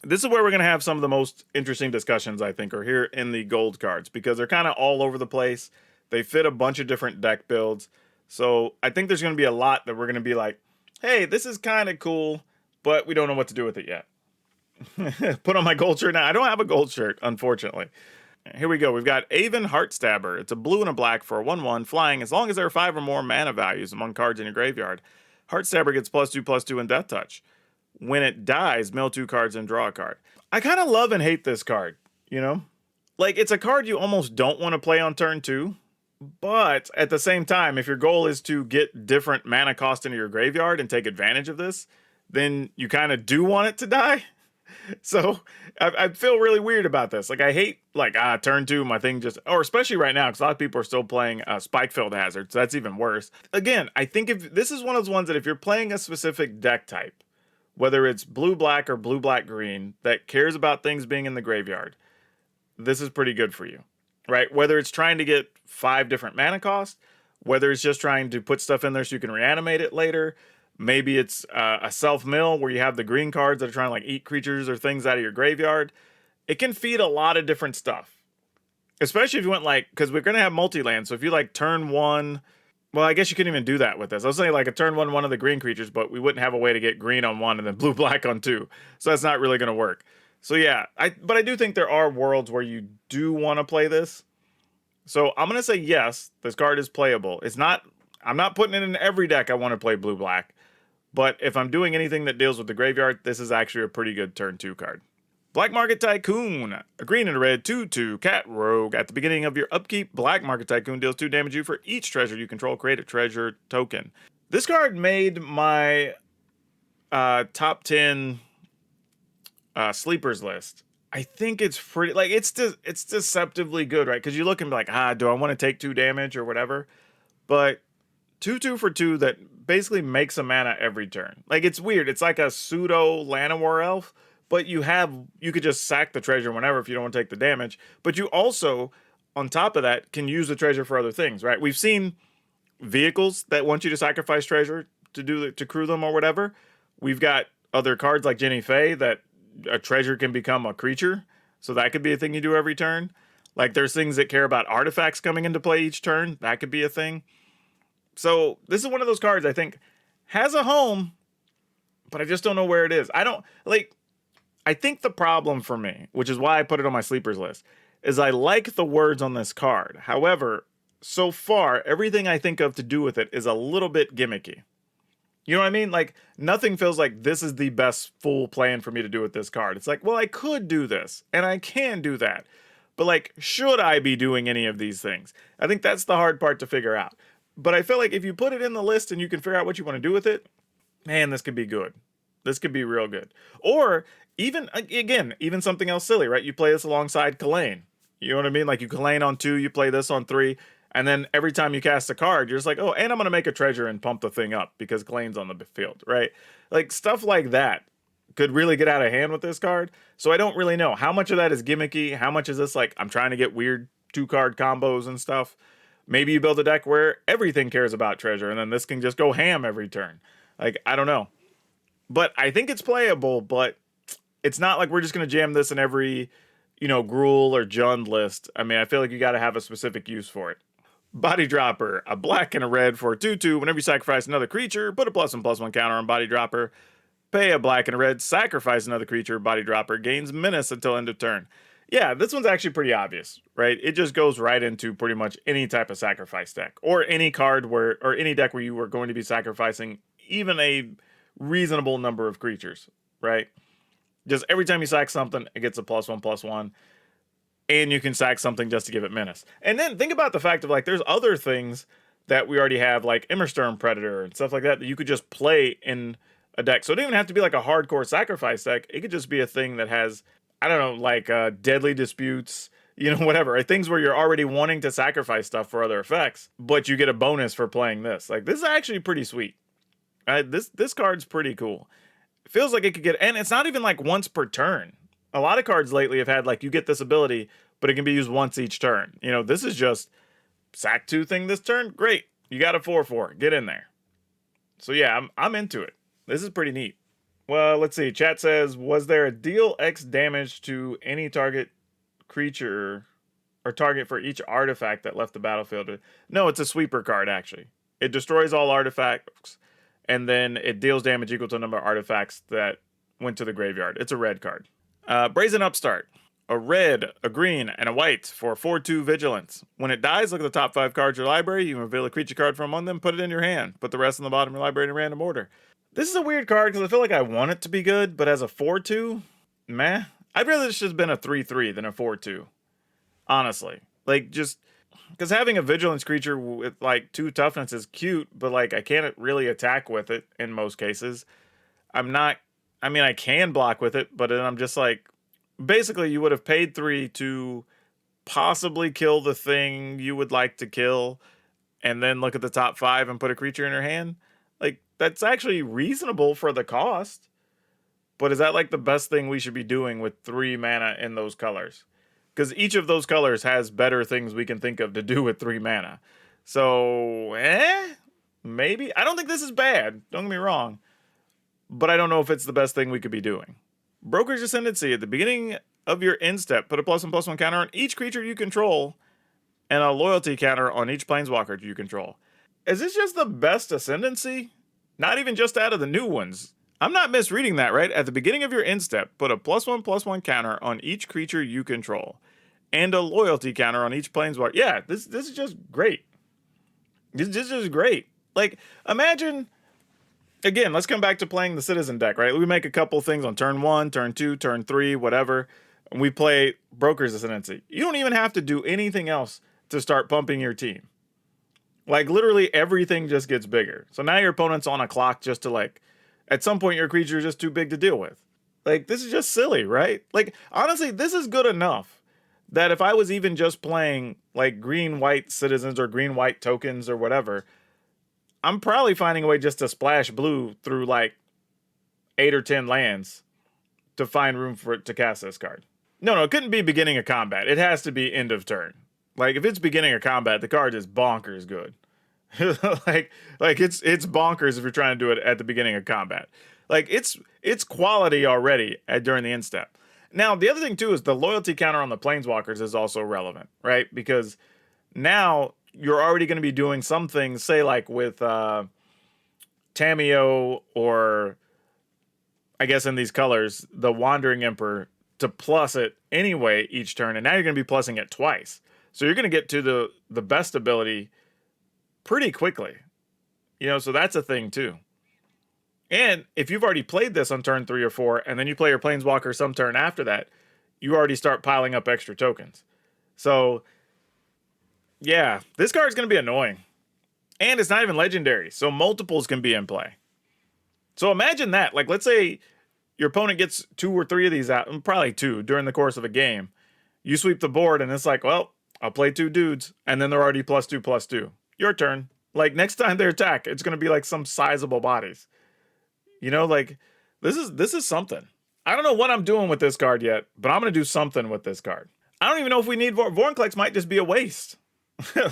This is where we're going to have some of the most interesting discussions, I think, are here in the gold cards, because they're kind of all over the place. They fit a bunch of different deck builds. So I think there's going to be a lot that we're going to be like, hey, this is kind of cool, but we don't know what to do with it yet. Put on my gold shirt now. I don't have a gold shirt, unfortunately. Here we go. We've got Aven Heartstabber. It's a blue and a black for a 1/1 flying as long as there are 5 or more mana values among cards in your graveyard. Heartstabber gets +2/+2 in Death Touch. When it dies, mill 2 cards and draw a card. I kind of love and hate this card, you know? Like, it's a card you almost don't want to play on turn 2, but at the same time, if your goal is to get different mana cost into your graveyard and take advantage of this, then you kind of do want it to die. So I feel really weird about this. Like, I hate, like, turn 2, my thing just, or especially right now, because a lot of people are still playing Spike-Filled Hazard, so that's even worse. Again, I think if this is one of those ones that if you're playing a specific deck type, whether it's blue-black or blue-black-green, that cares about things being in the graveyard, this is pretty good for you, right? Whether it's trying to get 5 different mana costs, whether it's just trying to put stuff in there so you can reanimate it later, maybe it's a self-mill where you have the green cards that are trying to like eat creatures or things out of your graveyard. It can feed a lot of different stuff, especially if you went like, because we're going to have multi-land, so if you like turn 1... Well, I guess you couldn't even do that with this. I was saying like a turn 1 of the green creatures, but we wouldn't have a way to get green on 1 and then blue-black on 2. So that's not really going to work. So yeah, but I do think there are worlds where you do want to play this. So I'm going to say yes, this card is playable. I'm not putting it in every deck I want to play blue-black. But if I'm doing anything that deals with the graveyard, this is actually a pretty good turn 2 card. Black Market Tycoon, a green and a red 2/2 cat rogue. At the beginning of your upkeep, Black Market Tycoon deals 2 damage to you for each treasure you control. Create a treasure token. This card made my top 10 sleepers list. I think it's pretty, like, it's deceptively good, right? Because you look and be like, do I want to take 2 damage or whatever? But 2/2 for 2 that basically makes a mana every turn. Like, it's weird. It's like a pseudo Llanowar elf. But you could just sack the treasure whenever if you don't want to take the damage. But you also, on top of that, can use the treasure for other things, right? We've seen vehicles that want you to sacrifice treasure to crew them or whatever. We've got other cards like Jenny Faye that a treasure can become a creature. So that could be a thing you do every turn. Like, there's things that care about artifacts coming into play each turn. That could be a thing. So this is one of those cards I think has a home, but I just don't know where it is. I think the problem for me, which is why I put it on my sleepers list, is I like the words on this card. However, so far, everything I think of to do with it is a little bit gimmicky. You know what I mean? Like, nothing feels like this is the best full plan for me to do with this card. It's like, well, I could do this, and I can do that. But, like, should I be doing any of these things? I think that's the hard part to figure out. But I feel like if you put it in the list and you can figure out what you want to do with it, man, this could be good. This could be real good. Or even, again, even something else silly, right? You play this alongside Kalane. You know what I mean? Like, you Kalane on 2, you play this on 3, and then every time you cast a card, you're just like, oh, and I'm going to make a treasure and pump the thing up because Kalane's on the field, right? Like, stuff like that could really get out of hand with this card. So I don't really know. How much of that is gimmicky? How much is this like, I'm trying to get weird 2-card combos and stuff? Maybe you build a deck where everything cares about treasure, and then this can just go ham every turn. Like, I don't know. But I think it's playable, but it's not like we're just going to jam this in every, Gruul or Jund list. I mean, I feel like you got to have a specific use for it. Body Dropper, a black and a red for a 2/2. Whenever you sacrifice another creature, put a +1/+1 counter on Body Dropper. Pay a black and a red, sacrifice another creature, Body Dropper, gains menace until end of turn. Yeah, this one's actually pretty obvious, right? It just goes right into pretty much any type of sacrifice deck. Or any card or any deck where you were going to be sacrificing even a reasonable number of creatures, right? Just every time you sack something, it gets a +1/+1. And you can sack something just to give it menace. And then think about the fact of, like, there's other things that we already have, like Immersturm Predator and stuff like that you could just play in a deck. So it doesn't even have to be like a hardcore sacrifice deck. It could just be a thing that has, I don't know, like Deadly Disputes, whatever. Right? Things where you're already wanting to sacrifice stuff for other effects, but you get a bonus for playing this. Like, this is actually pretty sweet. This card's pretty cool. It feels like it could get, and it's not even like once per turn. A lot of cards lately have had like, you get this ability, but it can be used once each turn. This is just sack 2 thing this turn. Great. You got a 4/4. Get in there. So yeah, I'm into it. This is pretty neat. Well, let's see. Chat says, was there a deal X damage to any target creature or target for each artifact that left the battlefield? No, it's a sweeper card, actually. It destroys all artifacts, and then it deals damage equal to the number of artifacts that went to the graveyard. It's a red card. Brazen Upstart. A red, a green, and a white for 4/2 Vigilance. When it dies, look at the top 5 cards of your library. You can reveal a creature card from among them, put it in your hand. Put the rest in the bottom of your library in random order. This is a weird card because I feel like I want it to be good, but as a 4/2, meh. I'd rather this just been a 3/3 than a 4/2. Honestly. Like, just because having a Vigilance creature with like 2 toughness is cute, but like I can't really attack with it in most cases. I mean, I can block with it, but then I'm just like, basically, you would have paid 3 to possibly kill the thing you would like to kill, and then look at the top 5 and put a creature in your hand. Like, that's actually reasonable for the cost. But is that like the best thing we should be doing with 3 mana in those colors? Because each of those colors has better things we can think of to do with 3 mana. So, maybe? I don't think this is bad. Don't get me wrong. But I don't know if it's the best thing we could be doing. Broker's Ascendancy. At the beginning of your end step, put a +1/+1 counter on each creature you control and a loyalty counter on each planeswalker you control. Is this just the best Ascendancy? Not even just out of the new ones. I'm not misreading that, right? At the beginning of your end step, put a +1/+1 counter on each creature you control and a loyalty counter on each planeswalker. Yeah, this is just great. This is just great. Like, imagine... Again, let's come back to playing the Citizen deck, right? We make a couple things on turn 1, turn 2, turn 3, whatever. And we play Broker's Ascendancy. You don't even have to do anything else to start pumping your team. Like, literally everything just gets bigger. So now your opponent's on a clock just to, like, at some point your creature is just too big to deal with. Like, this is just silly, right? Like, honestly, this is good enough that if I was even just playing, like, green-white citizens or green-white tokens or whatever, I'm probably finding a way just to splash blue through like 8 or 10 lands to find room for it to cast this card. No, it couldn't be beginning of combat. It has to be end of turn. Like, if it's beginning of combat, the card is bonkers good. like it's bonkers if you're trying to do it at the beginning of combat. Like, it's quality already during the end step. Now, the other thing too is the loyalty counter on the planeswalkers is also relevant, right? Because now you're already going to be doing some things, say like with Tameo, or I guess in these colors, the Wandering Emperor, to plus it anyway each turn, and now you're going to be plussing it twice. So you're going to get to the best ability pretty quickly. You know, so that's a thing too. And if you've already played this on turn 3 or 4, and then you play your Planeswalker some turn after that, you already start piling up extra tokens. So yeah, this card's going to be annoying. And it's not even legendary, so multiples can be in play. So imagine that. Like, let's say your opponent gets 2 or 3 of these out, probably 2, during the course of a game. You sweep the board, and it's like, well, I'll play 2 dudes, and then they're already +2/+2. Your turn. Like, next time they attack, it's going to be like some sizable bodies. You know, like, this is something. I don't know what I'm doing with this card yet, but I'm going to do something with this card. I don't even know if we need Vorinclex. Might just be a waste.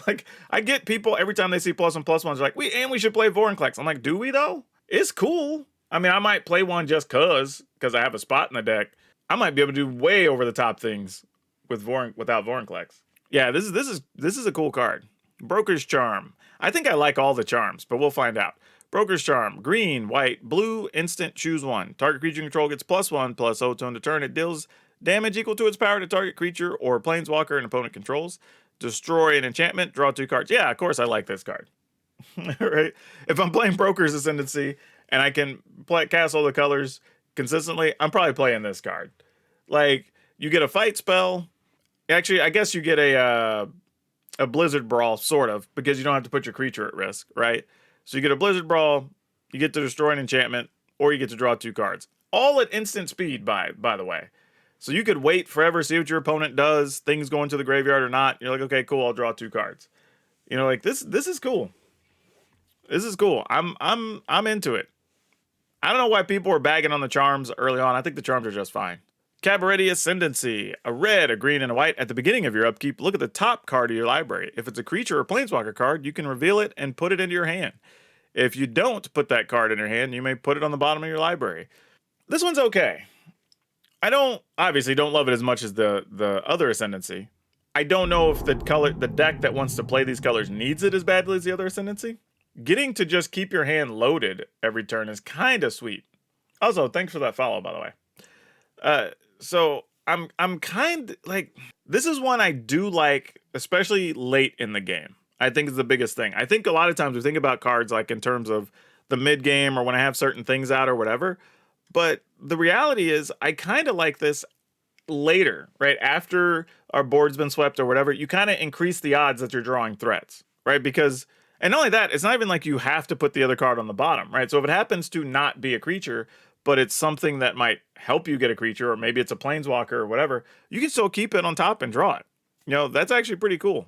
Like, I get people every time they see +1/+1s, they're like, we should play Vorinclex. I'm like, do we though? It's cool. I mean, I might play one just because I have a spot in the deck. I might be able to do way over the top things with without Vorinclex. Yeah, this is a cool card. Broker's Charm. I think I like all the charms, but we'll find out. Broker's Charm. Green, white, blue, instant, choose one. Target creature you control gets +1/+0 to turn. It deals damage equal to its power to target creature or planeswalker an opponent controls. Destroy an enchantment, draw 2 cards. Yeah, of course I like this card. Right? If I'm playing Broker's Ascendancy and I can cast all the colors consistently, I'm probably playing this card. Like, you get a fight spell. Actually, I guess you get a Blizzard Brawl, sort of, because you don't have to put your creature at risk, right? So you get a Blizzard Brawl, you get to destroy an enchantment, or you get to draw 2 cards. All at instant speed, by the way. So you could wait forever, see what your opponent does, things go into the graveyard or not. You're like, okay, cool, I'll draw 2 cards. You know, like, this is cool. This is cool. I'm into it. I don't know why people were bagging on the charms early on. I think the charms are just fine. Cabaret Ascendancy. A red, a green, and a white. At the beginning of your upkeep, look at the top card of your library. If it's a creature or planeswalker card, you can reveal it and put it into your hand. If you don't put that card in your hand, you may put it on the bottom of your library. This one's okay. I obviously don't love it as much as the other Ascendancy. I don't know if the deck that wants to play these colors needs it as badly as the other Ascendancy. Getting to just keep your hand loaded every turn is kind of sweet. Also, thanks for that follow, by the way. So I'm kind like, this is one I do like, especially late in the game. I think is the biggest thing. I think a lot of times we think about cards like in terms of the mid game or when I have certain things out or whatever. But the reality is I kind of like this later, right? After our board's been swept or whatever, you kind of increase the odds that you're drawing threats, right? Because, and not only that, it's not even like you have to put the other card on the bottom, right? So if it happens to not be a creature, but it's something that might help you get a creature, or maybe it's a planeswalker or whatever, you can still keep it on top and draw it. You know, that's actually pretty cool.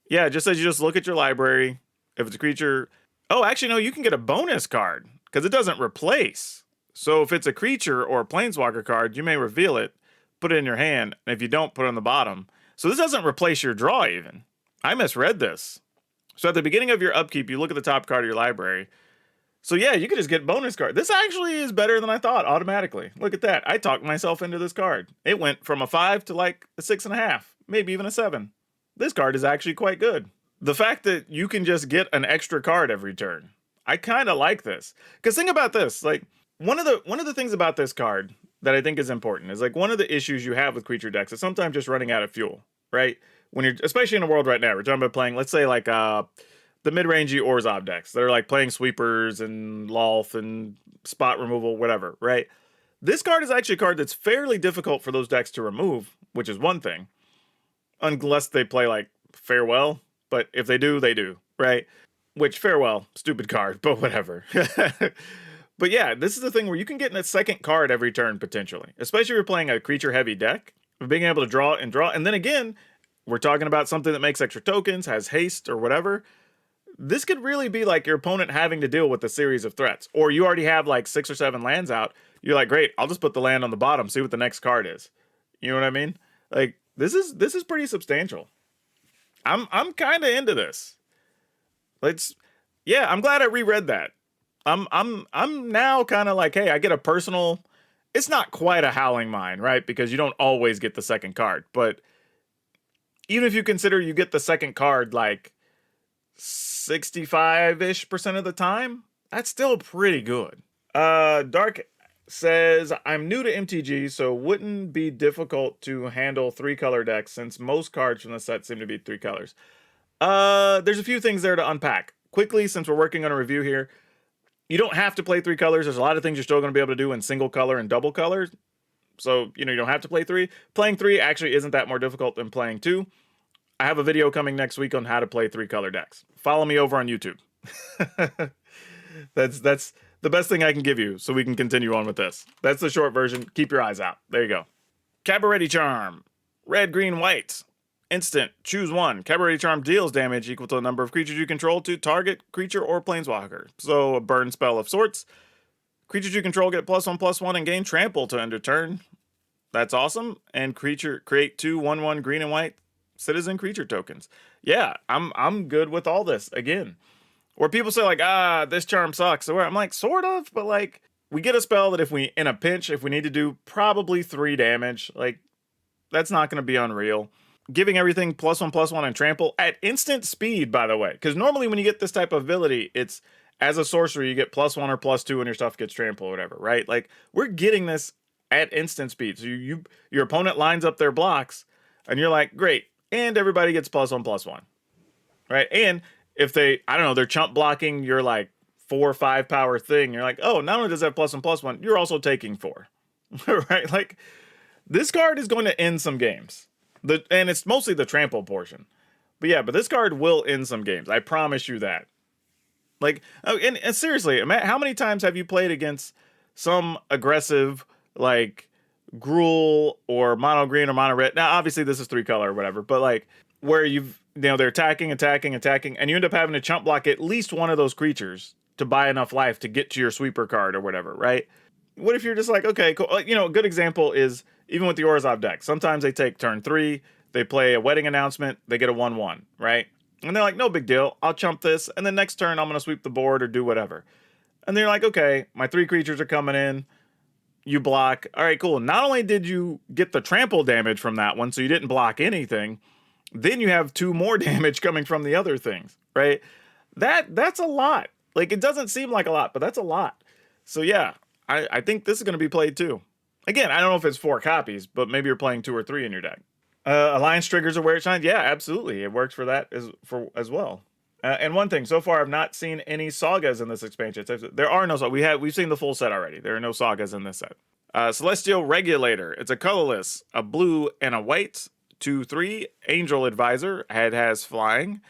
Yeah, it just says you just look at your library. If it's a creature, oh, actually, no, you can get a bonus card because it doesn't replace. So if it's a creature or a planeswalker card, you may reveal it, put it in your hand, and if you don't, put it on the bottom. So this doesn't replace your draw even. I misread this. So at the beginning of your upkeep, you look at the top card of your library. So yeah, you could just get bonus card. This actually is better than I thought automatically. Look at that. I talked myself into this card. It went from a 5 to like a 6.5, maybe even a 7. This card is actually quite good. The fact that you can just get an extra card every turn, I kind of like this. Because think about this, like one of the things about this card that I think is important is like one of the issues you have with creature decks is sometimes just running out of fuel, right? When you're, especially in a world right now, we're talking about playing, let's say like the mid-rangey Orzhov decks that are like playing sweepers and Lolth and spot removal, whatever, right? This card is actually a card that's fairly difficult for those decks to remove, which is one thing. Unless they play like Farewell, but if they do, right? Which Farewell, stupid card, but whatever. But yeah, this is the thing where you can get in a second card every turn potentially, especially if you're playing a creature heavy deck, of being able to draw. And then again, we're talking about something that makes extra tokens, has haste or whatever. This could really be like your opponent having to deal with a series of threats, or you already have like 6 or 7 lands out. You're like, great, I'll just put the land on the bottom, see what the next card is. You know what I mean? Like this is pretty substantial. I'm kind of into this. Yeah, I'm glad I reread that. I'm now kind of like, hey, I get a personal. It's not quite a Howling Mine, right? Because you don't always get the second card, but even if you consider you get the second card like 65-ish% of the time, that's still pretty good. Dark says, I'm new to MTG, so wouldn't be difficult to handle 3-color decks since most cards from the set seem to be 3 colors. There's a few things there to unpack. Quickly, since we're working on a review here, you don't have to play 3 colors. There's a lot of things you're still going to be able to do in single color and double colors. So, you know, you don't have to play 3. Playing 3 actually isn't that more difficult than playing 2. I have a video coming next week on how to play 3-color decks. Follow me over on YouTube. That's the best thing I can give you so we can continue on with this. That's the short version. Keep your eyes out. There you go. Cabaret Charm. Red, green, white. Instant. Choose one. Cabaret Charm deals damage equal to the number of creatures you control to target creature or planeswalker. So a burn spell of sorts. Creatures you control get +1/+1 and gain trample to end your turn. That's awesome. And create 2 1/1 green and white citizen creature tokens. Yeah, I'm good with all this. Again, where people say like, this charm sucks. So I'm like, sort of, but like, we get a spell that if we, in a pinch, if we need to do probably 3 damage, like, that's not going to be unreal. Giving everything +1/+1 and trample at instant speed, by the way. Because normally when you get this type of ability, it's as a sorcerer, you get +1 or +2 and your stuff gets trample or whatever, right? Like, we're getting this at instant speed. So your opponent lines up their blocks, and you're like, great. And everybody gets +1/+1, right? And if they, I don't know, they're chump blocking your like 4 or 5 power thing, you're like, oh, not only does it have +1/+1, you're also taking 4, right? Like, this card is going to end some games. And it's mostly the trample portion. But yeah, but this card will end some games. I promise you that. Like, and seriously, how many times have you played against some aggressive, like, Gruul or mono green or mono red? Now, obviously, this is 3-color or whatever, but like, where they're attacking, and you end up having to chump block at least one of those creatures to buy enough life to get to your sweeper card or whatever, right? What if you're just like, okay, cool. You know, a good example is even with the Orzhov deck. Sometimes they take turn 3, they play a wedding announcement, they get a 1/1, right? And they're like, no big deal, I'll chump this, and then next turn I'm going to sweep the board or do whatever. And they're like, okay, my 3 creatures are coming in, you block. All right, cool. Not only did you get the trample damage from that one, so you didn't block anything, then you have 2 more damage coming from the other things, right? That's a lot. Like, it doesn't seem like a lot, but that's a lot. So yeah, I think this is going to be played too. Again, I don't know if it's 4 copies, but maybe you're playing 2 or 3 in your deck. Alliance triggers are where it shines. Yeah, absolutely. It works for that as well. And one thing, so far I've not seen any sagas in this expansion. There are no sagas. We've seen the full set already. There are no sagas in this set. Celestial Regulator. It's a colorless, a blue, and a white. 2/3. Angel Advisor. It has flying.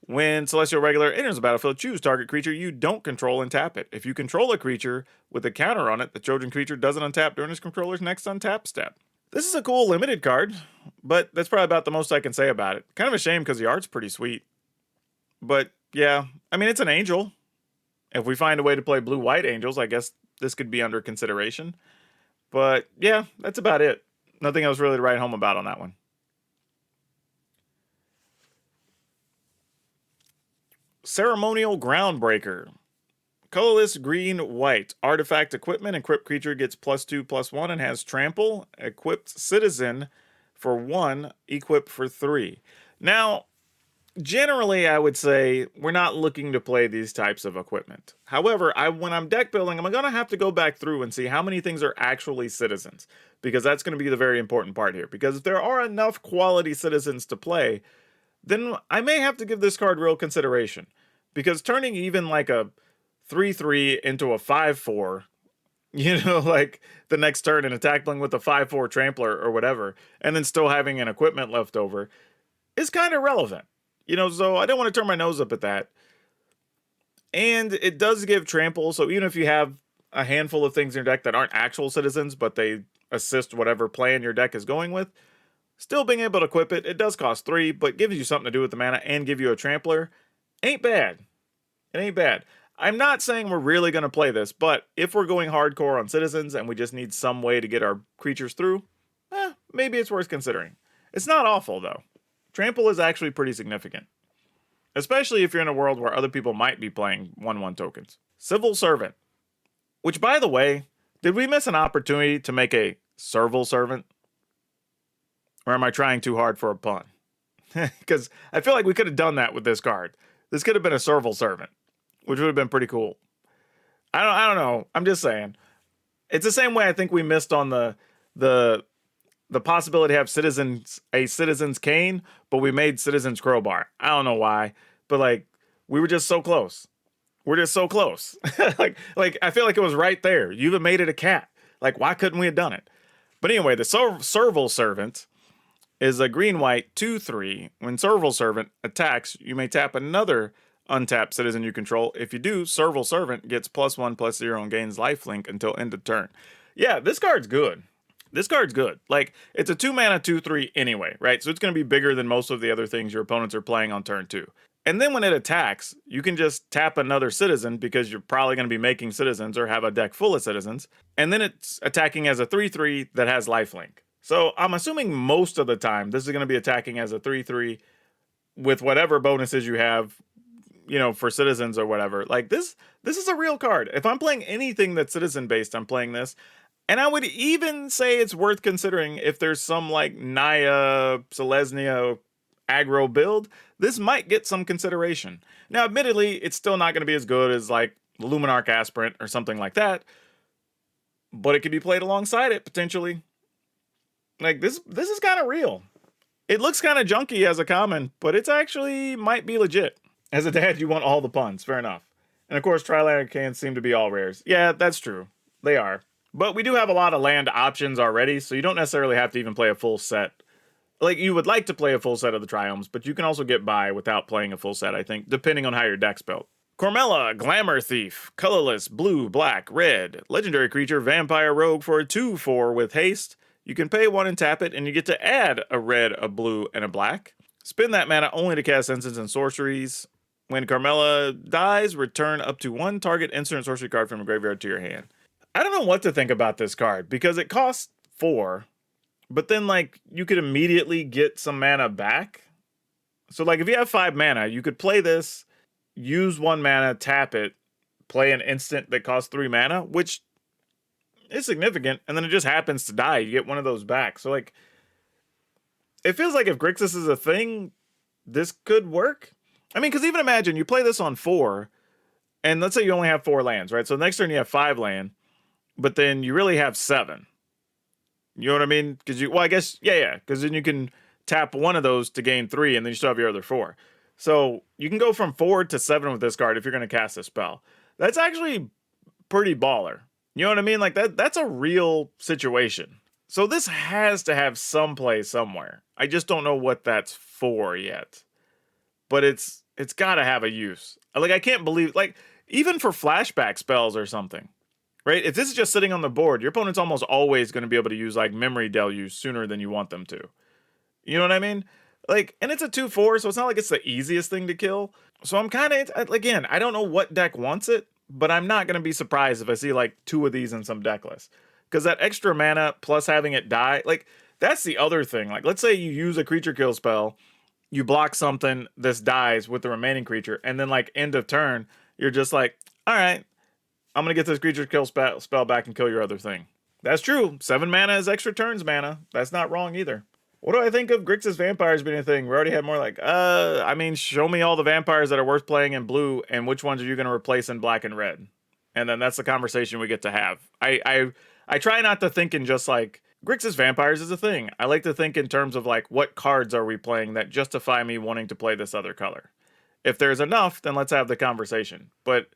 When Celestial Regulator enters the battlefield, choose target creature you don't control and tap it. If you control a creature with a counter on it, the chosen creature doesn't untap during its controller's next untap step. This is a cool limited card, but that's probably about the most I can say about it. Kind of a shame because the art's pretty sweet. But yeah, I mean, it's an angel. If we find a way to play blue-white angels, I guess this could be under consideration. But yeah, that's about it. Nothing else really to write home about on that one. Ceremonial Groundbreaker. Colorless green white. Artifact equipment. Equipped creature gets +2/+1 and has trample. Equipped citizen for 1. Equip for 3. Now, generally I would say we're not looking to play these types of equipment. However, when I'm deck building, I'm going to have to go back through and see how many things are actually citizens. Because that's going to be the very important part here. Because if there are enough quality citizens to play, then I may have to give this card real consideration. Because turning even like a 3/3 into a 5/4, like the next turn and attackling with a 5/4 trampler or whatever, and then still having an equipment left over, is kind of relevant. So I don't want to turn my nose up at that. And it does give trample, so even if you have a handful of things in your deck that aren't actual citizens, but they assist whatever plan your deck is going with, still being able to equip it, it does cost 3, but gives you something to do with the mana and give you a trampler. Ain't bad. It ain't bad. I'm not saying we're really going to play this, but if we're going hardcore on citizens and we just need some way to get our creatures through, maybe it's worth considering. It's not awful, though. Trample is actually pretty significant. Especially if you're in a world where other people might be playing 1/1 tokens. Civil Servant. Which, by the way, did we miss an opportunity to make a Servile Servant? Or am I trying too hard for a pun? Because I feel like we could have done that with this card. This could have been a Servile Servant, which would have been pretty cool. I don't know. I'm just saying. It's the same way I think we missed on the possibility to have a Citizen's Cane, but we made Citizen's Crowbar. I don't know why, but like we were just so close. We're just so close. like I feel like it was right there. You even made it a cat. Like, why couldn't we have done it? But anyway, the Servile Servant is a green-white 2/3. When Servile Servant attacks, you may tap another untapped citizen you control. If you do, Servile Servant gets +1/+0 and gains lifelink until end of turn. Yeah, this card's good. This card's good. Like, it's a 2-mana 2/3 anyway, right? So it's going to be bigger than most of the other things your opponents are playing on turn 2. And then when it attacks, you can just tap another citizen because you're probably going to be making citizens or have a deck full of citizens. And then it's attacking as a 3/3 that has lifelink. So I'm assuming most of the time this is going to be attacking as a 3/3 with whatever bonuses you have, for citizens or whatever. Like, this is a real card. If I'm playing anything that's citizen based, I'm playing this. And I would even say it's worth considering if there's some like Naya, Selesnya aggro build. This might get some consideration. Now, admittedly, it's still not going to be as good as like Luminarch Aspirant or something like that. But it could be played alongside it, potentially. Like, this is kind of real. It looks kind of junky as a common, but it's actually might be legit. As a dad, you want all the puns. Fair enough. And of course, Tri-Land cans seem to be all rares. Yeah, that's true. They are. But we do have a lot of land options already, so you don't necessarily have to even play a full set. Like, you would like to play a full set of the Triomes, but you can also get by without playing a full set, I think, depending on how your deck's built. Cormela, Glamour Thief, colorless, blue, black, red, legendary creature, vampire rogue for a 2/4 with haste. You can pay 1 and tap it, and you get to add a red, a blue, and a black. Spend that mana only to cast instants and sorceries. When Carmela dies, return up to 1 target instant sorcery card from your graveyard to your hand. I don't know what to think about this card, because it costs 4, but then, like, you could immediately get some mana back. So, like, if you have 5 mana, you could play this, use 1 mana, tap it, play an instant that costs 3 mana, which is significant, and then it just happens to die. You get one of those back. So, like, it feels like if Grixis is a thing, this could work. I mean, because even imagine you play this on 4, and let's say you only have 4 lands, right? So next turn you have 5 land, but then you really have 7. You know what I mean? Because well, I guess, yeah. Because then you can tap one of those to gain 3, and then you still have your other 4. So you can go from 4 to 7 with this card if you're going to cast a spell. That's actually pretty baller. You know what I mean? Like, that's a real situation. So this has to have some play somewhere. I just don't know what that's for yet. But it's got to have a use. Like, I can't believe, like, even for flashback spells or something, right? If this is just sitting on the board, your opponent's almost always going to be able to use, like, Memory Deluge sooner than you want them to. You know what I mean? Like, and it's a 2/4, so it's not like it's the easiest thing to kill. So I'm kind of, again, I don't know what deck wants it, but I'm not going to be surprised if I see, like, 2 of these in some deck list. Because that extra mana plus having it die, like, that's the other thing. Like, let's say you use a creature kill spell, you block something, this dies with the remaining creature, and then, like, end of turn, you're just like, all right, I'm going to get this creature kill spell back and kill your other thing. That's true. 7 mana is extra turns mana. That's not wrong either. What do I think of Grixis Vampires being a thing? We already had more like, I mean, show me all the vampires that are worth playing in blue, and which ones are you going to replace in black and red? And then that's the conversation we get to have. I try not to think in just like, Grixis Vampires is a thing. I like to think in terms of like, what cards are we playing that justify me wanting to play this other color? If there's enough, then let's have the conversation. But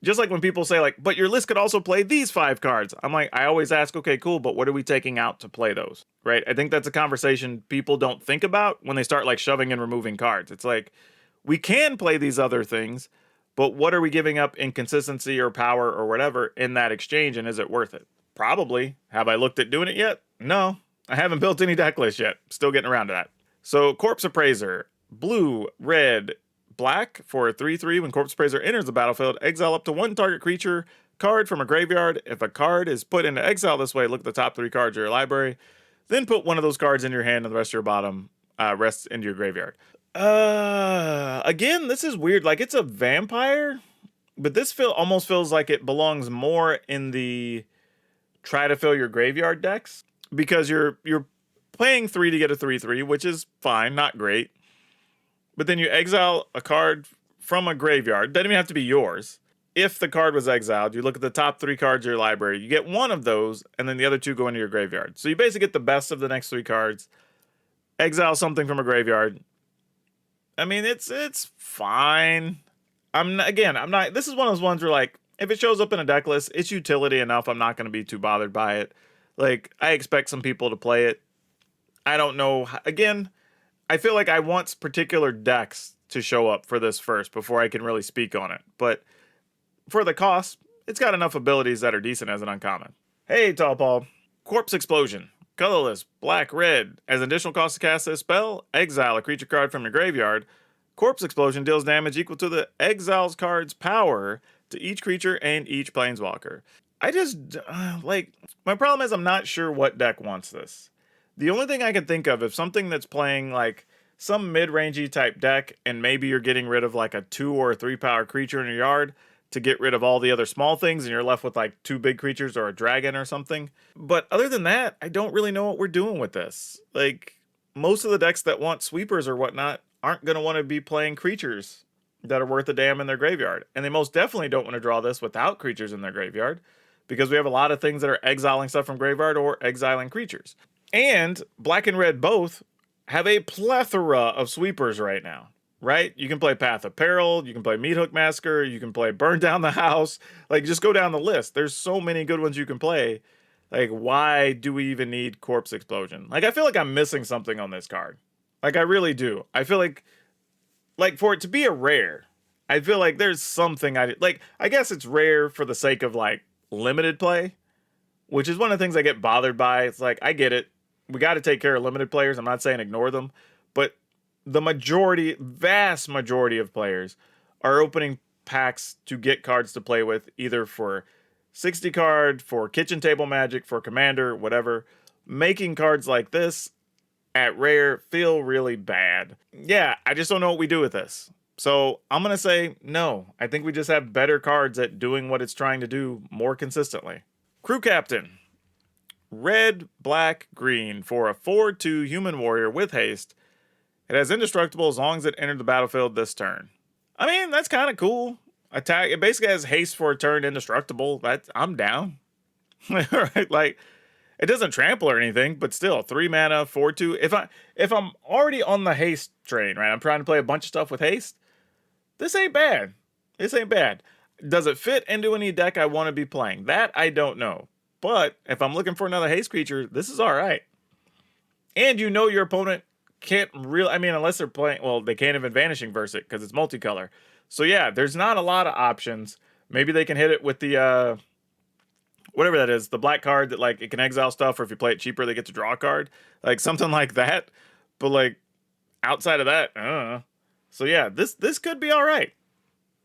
just like when people say like, but your list could also play these 5 cards. I'm like, I always ask, okay, cool, but what are we taking out to play those? Right? I think that's a conversation people don't think about when they start like shoving and removing cards. It's like, we can play these other things, but what are we giving up in consistency or power or whatever in that exchange, and is it worth it? Probably. Have I looked at doing it yet? No. I haven't built any deck list yet. Still getting around to that. So, Corpse Appraiser, blue, red, black for a 3/3. When Corpse Appraiser enters the battlefield, exile up to 1 target creature card from a graveyard. If a card is put into exile this way, look at the top 3 cards of your library. Then put one of those cards in your hand and the rest of your bottom rests into your graveyard. Again, this is weird. Like, it's a vampire, but this almost feels like it belongs more in the try to fill your graveyard decks, because you're paying 3 to get a 3/3, which is fine, not great. But then you exile a card from a graveyard. Doesn't even have to be yours. If the card was exiled, you look at the top 3 cards of your library. You get one of those, and then the other 2 go into your graveyard. So you basically get the best of the next 3 cards. Exile something from a graveyard. I mean, it's fine. I'm not. This is one of those ones where, like, if it shows up in a deck list, it's utility enough. I'm not going to be too bothered by it. Like, I expect some people to play it. I don't know. Again, I feel like I want particular decks to show up for this first before I can really speak on it. But for the cost, it's got enough abilities that are decent as an uncommon. Hey, Tall Paul. Corpse Explosion. Colorless, black, red. As an additional cost to cast this spell, exile a creature card from your graveyard. Corpse Explosion deals damage equal to the exile's card's power to each creature and each planeswalker. I just, my problem is I'm not sure what deck wants this. The only thing I can think of, if something that's playing like some mid-rangey type deck, and maybe you're getting rid of like a 2 or 3 power creature in your yard to get rid of all the other small things, and you're left with like 2 big creatures or a dragon or something. But other than that, I don't really know what we're doing with this. Like, most of the decks that want sweepers or whatnot aren't going to want to be playing creatures that are worth a damn in their graveyard. And they most definitely don't want to draw this without creatures in their graveyard, because we have a lot of things that are exiling stuff from graveyard or exiling creatures. And black and red both have a plethora of sweepers right now, right? You can play Path of Peril, you can play Meathook Massacre, you can play Burn Down the House. Like, just go down the list. There's so many good ones you can play. Like, why do we even need Corpse Explosion? Like, I feel like I'm missing something on this card. Like, I really do. I feel like for it to be a rare, I feel like there's something I guess it's rare for the sake of like limited play, which is one of the things I get bothered by. It's like, I get it. We got to take care of limited players. I'm not saying ignore them, but the vast majority of players are opening packs to get cards to play with, either for 60 card, for kitchen table magic, for commander, whatever. Making cards like this at rare feel really bad. Yeah, I just don't know what we do with this. So I'm going to say no. I think we just have better cards at doing what it's trying to do more consistently. Crew Captain. Red, black, green for a 4/2 human warrior with haste. It has indestructible as long as it entered the battlefield this turn. I mean, that's kind of cool. Attack. It basically has haste for a turn, indestructible. I'm down. Right? Like, it doesn't trample or anything, but still, 3 mana, 4/2. If I'm already on the haste train, right? I'm trying to play a bunch of stuff with haste. This ain't bad. This ain't bad. Does it fit into any deck I want to be playing? That I don't know. But if I'm looking for another haste creature, this is all right. And you know your opponent can't really, I mean, unless they're playing, well, they can't even Vanishing Verse it because it's multicolor. So yeah, there's not a lot of options. Maybe they can hit it with the, whatever that is, the black card that, like, it can exile stuff, or if you play it cheaper, they get to draw a card. Like, something like that. But, like, outside of that, I don't know. So yeah, this could be all right.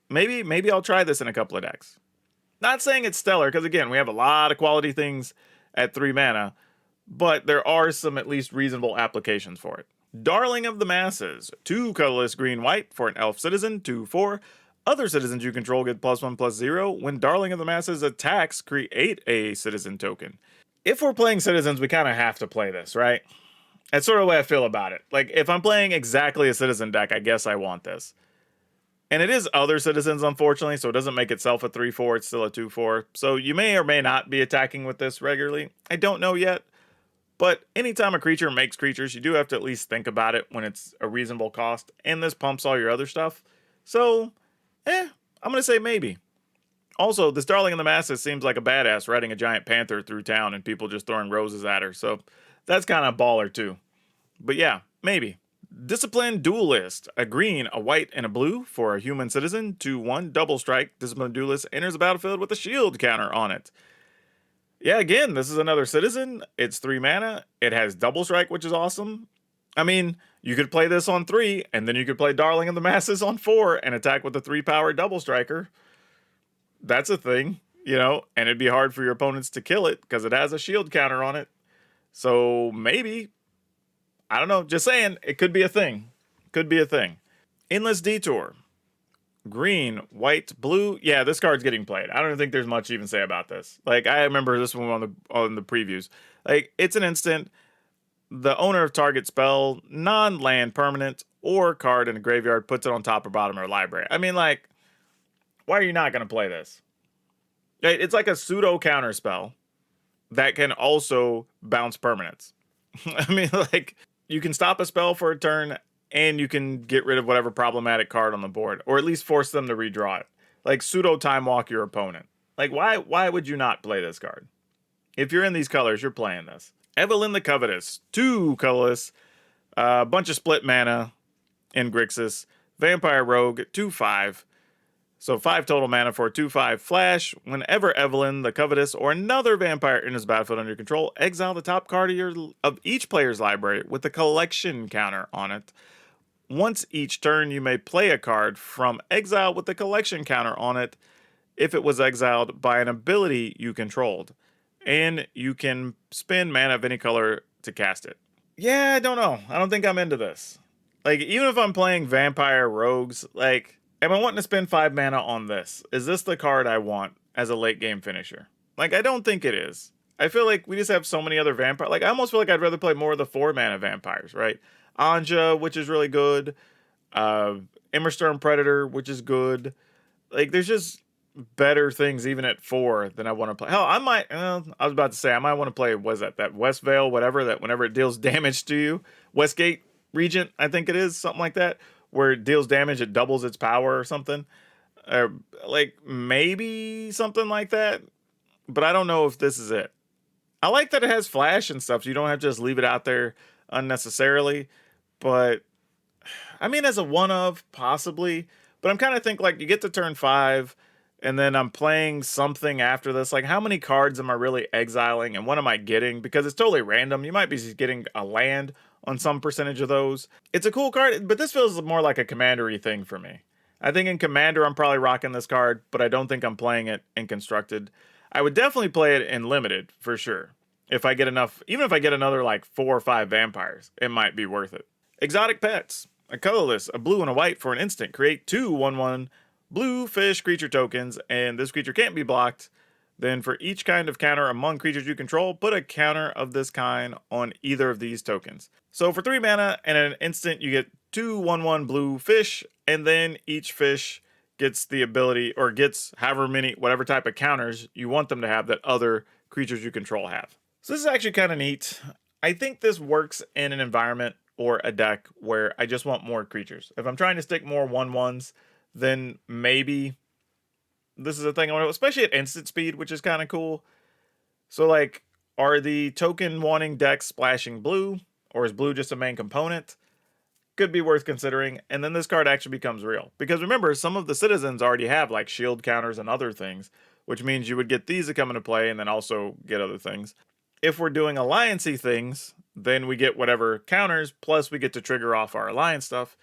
Maybe I'll try this in a couple of decks. Not saying it's stellar, because again, we have a lot of quality things at 3 mana, but there are some at least reasonable applications for it. Darling of the Masses. 2 colorless green-white for an elf citizen, 2/4. Other citizens you control get +1/+0. When Darling of the Masses attacks, create a citizen token. If we're playing citizens, we kind of have to play this, right? That's sort of the way I feel about it. Like, if I'm playing exactly a citizen deck, I guess I want this. And it is other citizens, unfortunately, so it doesn't make itself a 3/4, it's still a 2/4. So you may or may not be attacking with this regularly. I don't know yet. But anytime a creature makes creatures, you do have to at least think about it when it's a reasonable cost. And this pumps all your other stuff. So, I'm going to say maybe. Also, this Darling in the Masses seems like a badass riding a giant panther through town and people just throwing roses at her. So that's kind of baller too. But yeah, maybe. Disciplined Duelist. A green, a white, and a blue for a human citizen. 2/1 double strike. Disciplined Duelist enters the battlefield with a shield counter on it. Yeah, again, this is another citizen. It's 3 mana. It has double strike, which is awesome. I mean, you could play this on 3, and then you could play Darling of the Masses on 4 and attack with a 3-power double striker. That's a thing, you know, and it'd be hard for your opponents to kill it because it has a shield counter on it. So maybe, I don't know, just saying, it could be a thing. Could be a thing. Endless Detour. Green, white, blue. Yeah, this card's getting played. I don't even think there's much to even say about this. Like, I remember this one on the previews. Like, it's an instant. The owner of target spell, non-land permanent, or card in a graveyard puts it on top or bottom of their library. I mean, like, why are you not going to play this? It's like a pseudo counter spell that can also bounce permanents. I mean, like, you can stop a spell for a turn and you can get rid of whatever problematic card on the board, or at least force them to redraw it. Like, pseudo time walk your opponent. Like, why would you not play this card? If you're in these colors, you're playing this. Evelyn the Covetous. 2 colorless. A bunch of split mana in Grixis. Vampire Rogue. 2/5. So 5 total mana for a 2/5 flash. Whenever Evelyn the Covetous or another vampire enters the battlefield under your control, exile the top card of each player's library with a collection counter on it. Once each turn, you may play a card from exile with the collection counter on it if it was exiled by an ability you controlled. And you can spend mana of any color to cast it. Yeah, I don't know. I don't think I'm into this. Like, even if I'm playing Vampire Rogues, like, am I wanting to spend 5 mana on this? Is this the card I want as a late game finisher? Like, I don't think it is. I feel like we just have so many other vampires. Like, I almost feel like I'd rather play more of the 4 mana vampires, right? Anja, which is really good. Immersturm Predator, which is good. Like, there's just better things even at 4 than I want to play. Hell, I might, I was about to say, I might want to play, what is that West Vale, whatever, that whenever it deals damage to you, Westgate Regent, I think it is, something like that, where it deals damage, it doubles its power or something. Like, maybe something like that, but I don't know if this is it. I like that it has flash and stuff, so you don't have to just leave it out there unnecessarily, but, I mean, as a one-of, possibly, but I'm kind of think, like, you get to turn 5, and then I'm playing something after this. Like, how many cards am I really exiling, and what am I getting? Because it's totally random. You might be getting a land on some percentage of those. It's a cool card, but this feels more like a Commander-y thing for me. I think in Commander, I'm probably rocking this card, but I don't think I'm playing it in Constructed. I would definitely play it in Limited, for sure. If I get enough, even if I get another, like, 4 or 5 vampires, it might be worth it. Exotic Pets. A colorless, a blue and a white for an instant. Create 2 1/1 blue fish creature tokens, and this creature can't be blocked Then for each kind of counter among creatures you control, put a counter of this kind on either of these tokens. So for 3 mana and an instant, you get 2 1/1 blue fish, and then each fish gets the ability, or gets however many, whatever type of counters you want them to have that other creatures you control have. So this is actually kind of neat. I think this works in an environment or a deck where I just want more creatures. If I'm trying to stick more 1/1s, then maybe this is a thing I want to, especially at instant speed, which is kind of cool. So like, are the token wanting decks splashing blue, or is blue just a main component? Could be worth considering. And then this card actually becomes real, because remember, some of the citizens already have like shield counters and other things, which means you would get these to come into play and then also get other things. If we're doing alliance-y things, then we get whatever counters, plus we get to trigger off our alliance stuff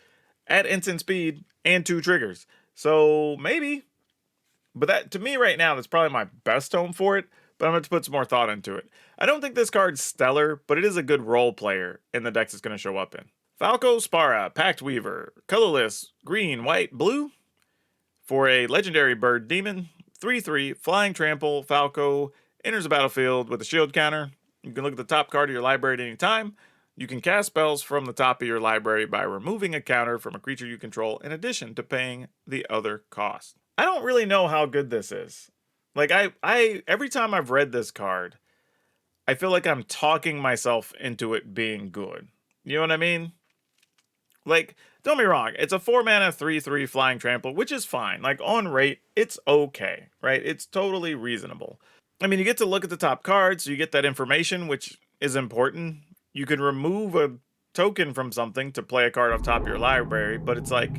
at instant speed and 2 triggers. So maybe. But that, to me right now, that's probably my best home for it, but I'm going to put some more thought into it. I don't think this card's stellar, but it is a good role player in the decks it's going to show up in. Falco Spara, Pact Weaver, colorless, green, white, blue. For a legendary bird demon, 3/3, flying trample, Falco, enters the battlefield with a shield counter. You can look at the top card of your library at any time. You can cast spells from the top of your library by removing a counter from a creature you control, in addition to paying the other cost. I don't really know how good this is. Like, I every time I've read this card, I feel like I'm talking myself into it being good. You know what I mean? Like, don't be wrong, it's a 4 mana 3/3 flying trample, which is fine. Like, on rate, it's okay, right? It's totally reasonable. I mean, you get to look at the top cards, so you get that information, which is important. You can remove a token from something to play a card off top of your library, but it's like,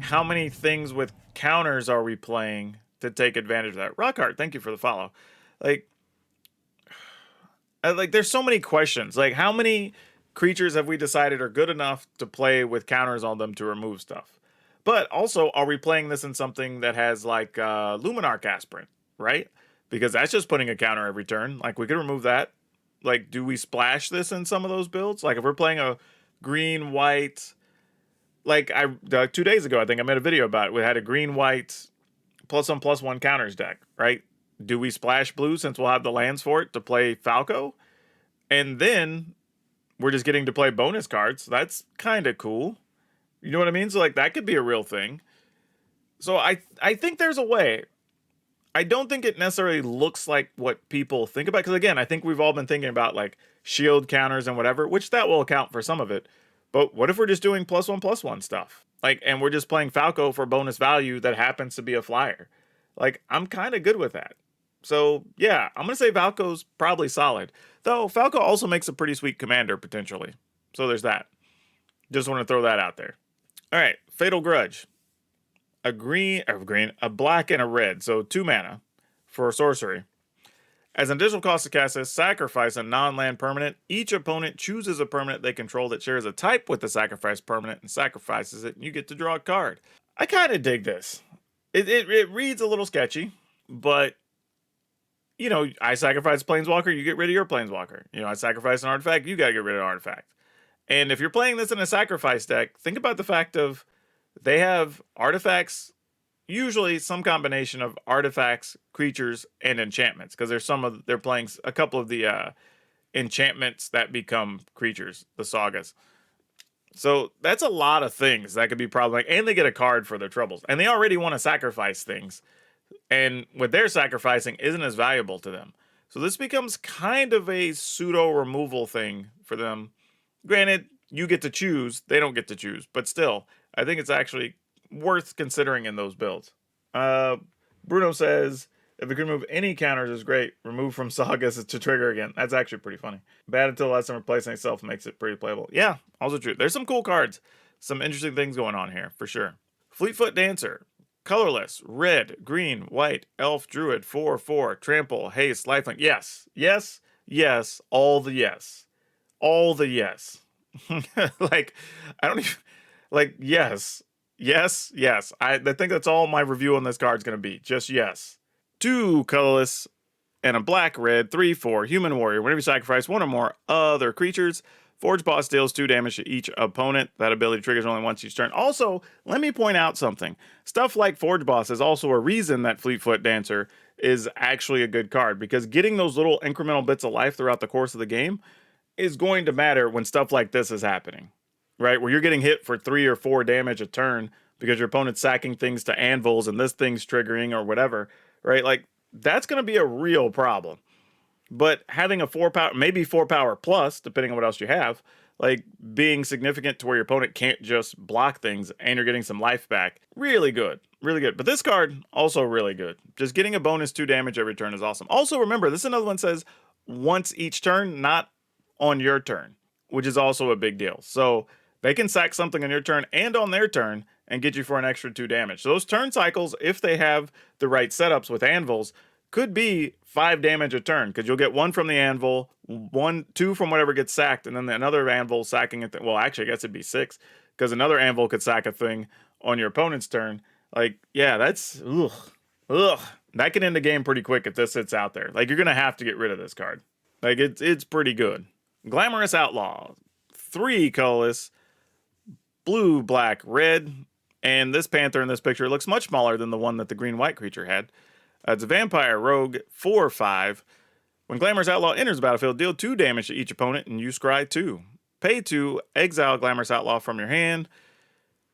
how many things with counters are we playing to take advantage of that? Rockhart, thank you for the follow. Like, there's so many questions. Like, how many creatures have we decided are good enough to play with counters on them to remove stuff? But also, are we playing this in something that has like Luminarch Aspirant, right? Because that's just putting a counter every turn. Like, we could remove that. Like, do we splash this in some of those builds? Like, if we're playing a green, white, like 2 days ago, I think I made a video about it. We had a green, white, +1/+1 counters deck, right? Do we splash blue since we'll have the lands for it to play Falco? And then we're just getting to play bonus cards. That's kind of cool. You know what I mean? So like, that could be a real thing. So I think there's a way. I don't think it necessarily looks like what people think about. Because again, I think we've all been thinking about like shield counters and whatever, which that will account for some of it. But what if we're just doing +1/+1 stuff? Like, and we're just playing Falco for bonus value that happens to be a flyer. Like, I'm kind of good with that. So yeah, I'm going to say Falco's probably solid. Though Falco also makes a pretty sweet commander potentially. So there's that. Just want to throw that out there. All right, Fatal Grudge. A black and a red, so 2 mana for sorcery. As an additional cost to cast this, sacrifice a non-land permanent. Each opponent chooses a permanent they control that shares a type with the sacrificed permanent and sacrifices it, and you get to draw a card. I kind of dig this. It reads a little sketchy, but you know, I sacrifice Planeswalker, you get rid of your Planeswalker. You know, I sacrifice an artifact, you gotta get rid of an artifact. And if you're playing this in a sacrifice deck, think about the fact of they have artifacts, usually some combination of artifacts, creatures, and enchantments, because they're playing a couple of the enchantments that become creatures, the sagas. So that's a lot of things that could be problematic, and they get a card for their troubles, and they already want to sacrifice things, and what they're sacrificing isn't as valuable to them. So this becomes kind of a pseudo removal thing for them. Granted, you get to choose, they don't get to choose, but still, I think it's actually worth considering in those builds. Bruno says, if it can remove any counters is great. Remove from sagas to trigger again. That's actually pretty funny. Bad until last time replacing itself makes it pretty playable. Yeah, also true. There's some cool cards. Some interesting things going on here, for sure. Fleetfoot Dancer. Colorless. Red, green, white, elf, druid, 4/4, trample, haste, lifelink. Yes, yes, yes, all the yes. All the yes. Like, I don't even, like, yes, yes, yes. I think that's all my review on this card is going to be. Just yes. 2 colorless and a black red 3/4 human warrior. Whenever you sacrifice 1 or more other creatures, Forge Boss deals 2 damage to each opponent. That ability triggers only once each turn. Also, let me point out something. Stuff like Forge Boss is also a reason that Fleetfoot Dancer is actually a good card, because getting those little incremental bits of life throughout the course of the game is going to matter when stuff like this is happening, right? Where you're getting hit for 3 or 4 damage a turn because your opponent's sacking things to anvils and this thing's triggering or whatever, right? Like, that's going to be a real problem. But having a 4 power, maybe 4 power plus, depending on what else you have, like being significant to where your opponent can't just block things and you're getting some life back, really good, really good. But this card, also really good. Just getting a bonus 2 damage every turn is awesome. Also, remember, this is another one that says once each turn, not on your turn, which is also a big deal. So they can sack something on your turn and on their turn and get you for an extra 2 damage. So those turn cycles, if they have the right setups with anvils, could be 5 damage a turn, because you'll get 1 from the anvil, 2 from whatever gets sacked, and then another anvil sacking it. Well, actually, I guess it'd be 6, because another anvil could sack a thing on your opponent's turn. Like, yeah, that's ugh. That can end the game pretty quick if this sits out there. Like, you're gonna have to get rid of this card. Like, it's pretty good. Glamorous Outlaw, 3 colorless, blue, black, red, and this panther in this picture looks much smaller than the one that the green-white creature had. It's a vampire rogue, 4/5. When Glamorous Outlaw enters the battlefield, deal 2 damage to each opponent and you scry 2. Pay 2, exile Glamorous Outlaw from your hand.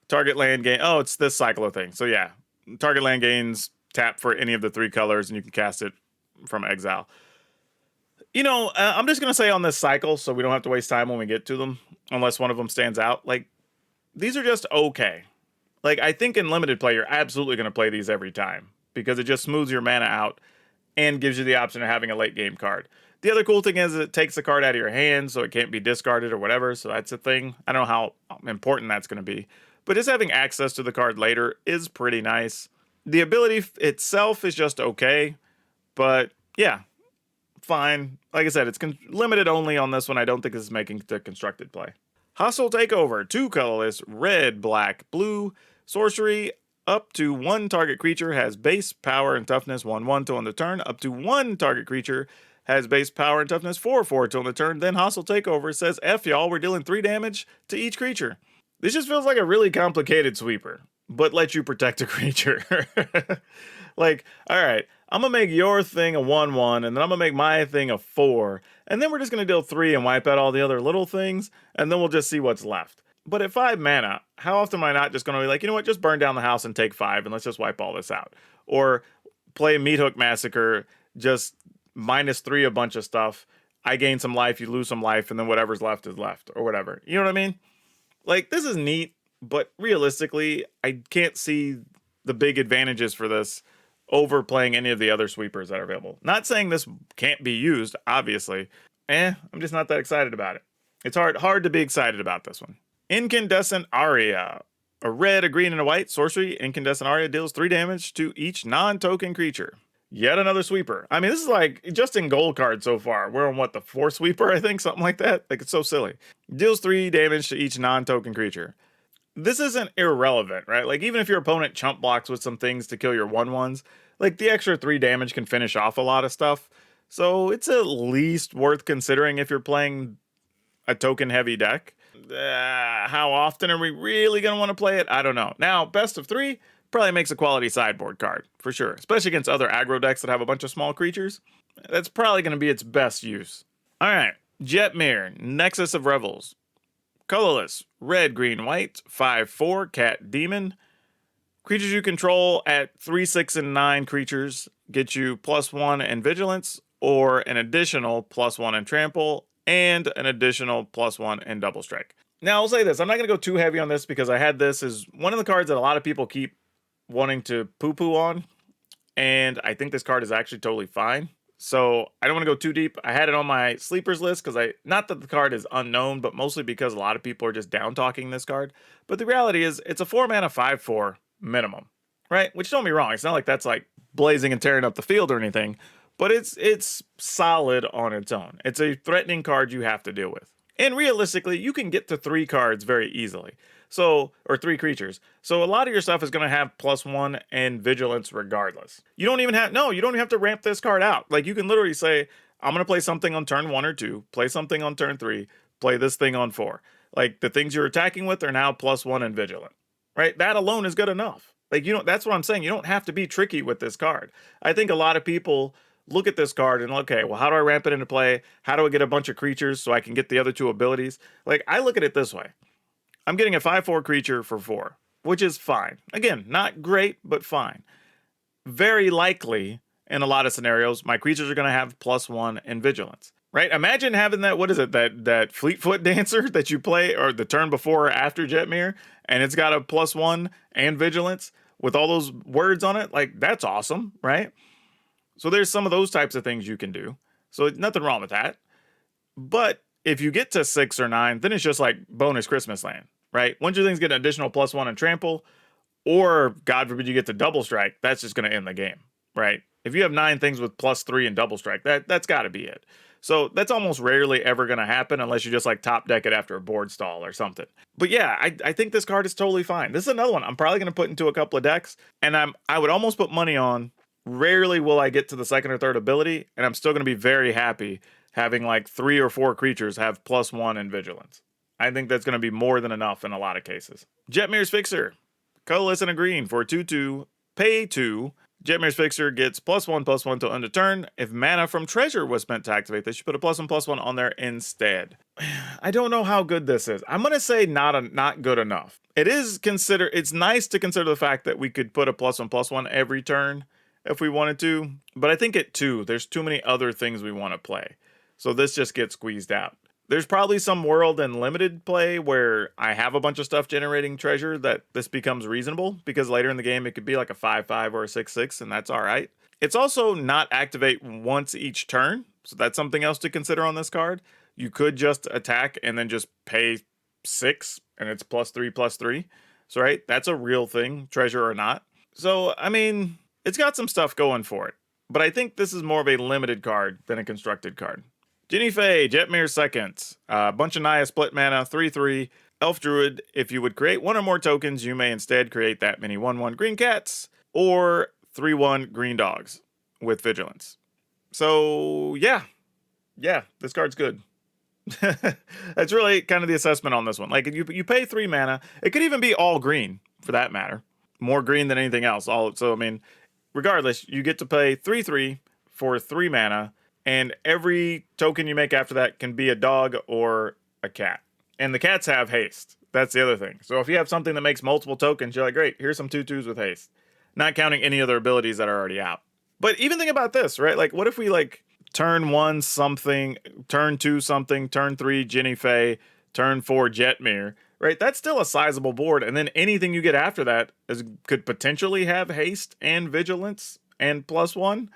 Target land gain. Oh, it's this cycle of thing. So yeah, target land gains tap for any of the 3 colors and you can cast it from exile. You know, I'm just going to say on this cycle, so we don't have to waste time when we get to them, unless one of them stands out. Like, these are just okay. Like, I think in limited play, you're absolutely going to play these every time, because it just smooths your mana out and gives you the option of having a late game card. The other cool thing is it takes the card out of your hand, so it can't be discarded or whatever, so that's a thing. I don't know how important that's going to be, but just having access to the card later is pretty nice. The ability itself is just okay, but yeah, fine. Like I said, it's limited only on this one. I don't think this is making the constructed play. Hostile Takeover, 2 colorless, red, black, blue, sorcery. Up to 1 target creature has base power and toughness 1/1 till end of turn. Up to 1 target creature has base power and toughness 4/4 till end of turn. Then Hostile Takeover says, F y'all, we're dealing 3 damage to each creature. This just feels like a really complicated sweeper, but lets you protect a creature. Like, alright, I'm going to make your thing a 1/1, and then I'm going to make my thing a 4, and then we're just going to deal 3 and wipe out all the other little things, and then we'll just see what's left. But at 5 mana, how often am I not just going to be like, you know what, just burn down the house and take 5, and let's just wipe all this out? Or play Meat Hook Massacre, just -3 a bunch of stuff, I gain some life, you lose some life, and then whatever's left is left, or whatever. You know what I mean? Like, this is neat, but realistically, I can't see the big advantages for this over playing any of the other sweepers that are available. Not saying this can't be used, obviously. I'm just not that excited about it. It's hard to be excited about this one. Incandescent Aria. A red, a green, and a white sorcery. Incandescent Aria deals 3 damage to each non-token creature. Yet another sweeper. I mean, this is like, just in gold cards so far, we're on what, the 4th sweeper, I think? Something like that? Like, it's so silly. Deals 3 damage to each non-token creature. This isn't irrelevant, right? Like, even if your opponent chump blocks with some things to kill your 1/1s, like, the extra 3 damage can finish off a lot of stuff. So it's at least worth considering if you're playing a token-heavy deck. How often are we really going to want to play it? I don't know. Now, best of 3 probably makes a quality sideboard card, for sure. Especially against other aggro decks that have a bunch of small creatures. That's probably going to be its best use. Alright, Jetmere, Nexus of Revels. Colorless, red, green, white, 5/4, cat, demon. Creatures you control at 3, 6, and 9 creatures get you +1 in Vigilance, or an additional +1 in Trample, and an additional +1 in Double Strike. Now, I'll say this. I'm not going to go too heavy on this because I had this as one of the cards that a lot of people keep wanting to poo-poo on, and I think this card is actually totally fine. So I don't want to go too deep. I had it on my sleepers list because not that the card is unknown, but mostly because a lot of people are just down-talking this card. But the reality is it's a 4-mana 5/4 minimum, right? Which, don't be wrong, it's not like that's like blazing and tearing up the field or anything, but it's solid on its own. It's a threatening card you have to deal with. And realistically, you can get to 3 cards very easily. So, or 3 creatures. So a lot of your stuff is going to have +1 and Vigilance regardless. You don't even have to ramp this card out. Like, you can literally say, I'm going to play something on turn 1 or 2, play something on turn 3, play this thing on 4. Like, the things you're attacking with are now +1 and Vigilant. Right? That alone is good enough. Like, that's what I'm saying. You don't have to be tricky with this card. I think a lot of people look at this card and, okay, well, how do I ramp it into play? How do I get a bunch of creatures so I can get the other two abilities? Like, I look at it this way. I'm getting a 5/4 creature for 4, which is fine. Again, not great, but fine. Very likely, in a lot of scenarios, my creatures are going to have +1 and Vigilance. Right? Imagine having that, what is it, that Fleetfoot Dancer that you play, or the turn before or after Jetmere, and it's got a +1 and Vigilance with all those words on it. Like, that's awesome, right? So there's some of those types of things you can do. So nothing wrong with that. But if you get to 6 or 9, then it's just like bonus Christmas land, right? Once your things get an additional +1 and trample, or God forbid you get to double strike, that's just going to end the game, right? If you have 9 things with +3 and double strike, that's got to be it. So that's almost rarely ever going to happen unless you just like top deck it after a board stall or something. But yeah, I think this card is totally fine. This is another one I'm probably going to put into a couple of decks, and I would almost put money on. Rarely will I get to the second or third ability, and I'm still going to be very happy having like 3 or 4 creatures have +1 in Vigilance. I think that's going to be more than enough in a lot of cases. Jetmeres Fixer. Colorless and a green for 2/2, pay 2. Jetmeres Fixer gets +1/+1 till end of turn. If mana from treasure was meant to activate this, you put a +1/+1 on there instead. I don't know how good this is. I'm gonna say not good enough. It's nice to consider the fact that we could put a +1/+1 every turn if we wanted to, but I think at 2, there's too many other things we want to play. So this just gets squeezed out. There's probably some world and limited play where I have a bunch of stuff generating treasure that this becomes reasonable, because later in the game it could be like a 5/5 or a 6/6, and that's all right. It's also not activate once each turn, so that's something else to consider on this card. You could just attack and then just pay 6, and it's +3/+3. So right, that's a real thing, treasure or not. So I mean, it's got some stuff going for it, but I think this is more of a limited card than a constructed card. Ginny Faye, Jetmere Second, bunch of Naya split mana, 3/3, Elf Druid. If you would create 1 or more tokens, you may instead create that many 1/1 green cats or 3/1 green dogs with Vigilance. So yeah, this card's good. That's really kind of the assessment on this one. Like, you pay 3 mana, it could even be all green for that matter, more green than anything else. So I mean, regardless, you get to pay 3/3 for 3 mana. And every token you make after that can be a dog or a cat. And the cats have haste. That's the other thing. So if you have something that makes multiple tokens, you're like, great, here's some 2/2s with haste. Not counting any other abilities that are already out. But even think about this, right? Like, what if we like turn 1 something, turn 2 something, turn 3 Ginny Faye, turn 4 Jetmere, right? That's still a sizable board. And then anything you get after that could potentially have haste and Vigilance and +1.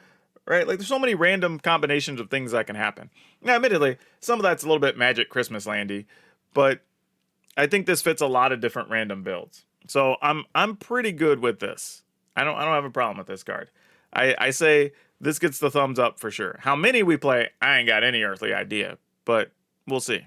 Right? Like, there's so many random combinations of things that can happen. Now, admittedly, some of that's a little bit Magic Christmas landy, but I think this fits a lot of different random builds. So I'm pretty good with this. I don't have a problem with this card. I say this gets the thumbs up for sure. How many we play, I ain't got any earthly idea, but we'll see.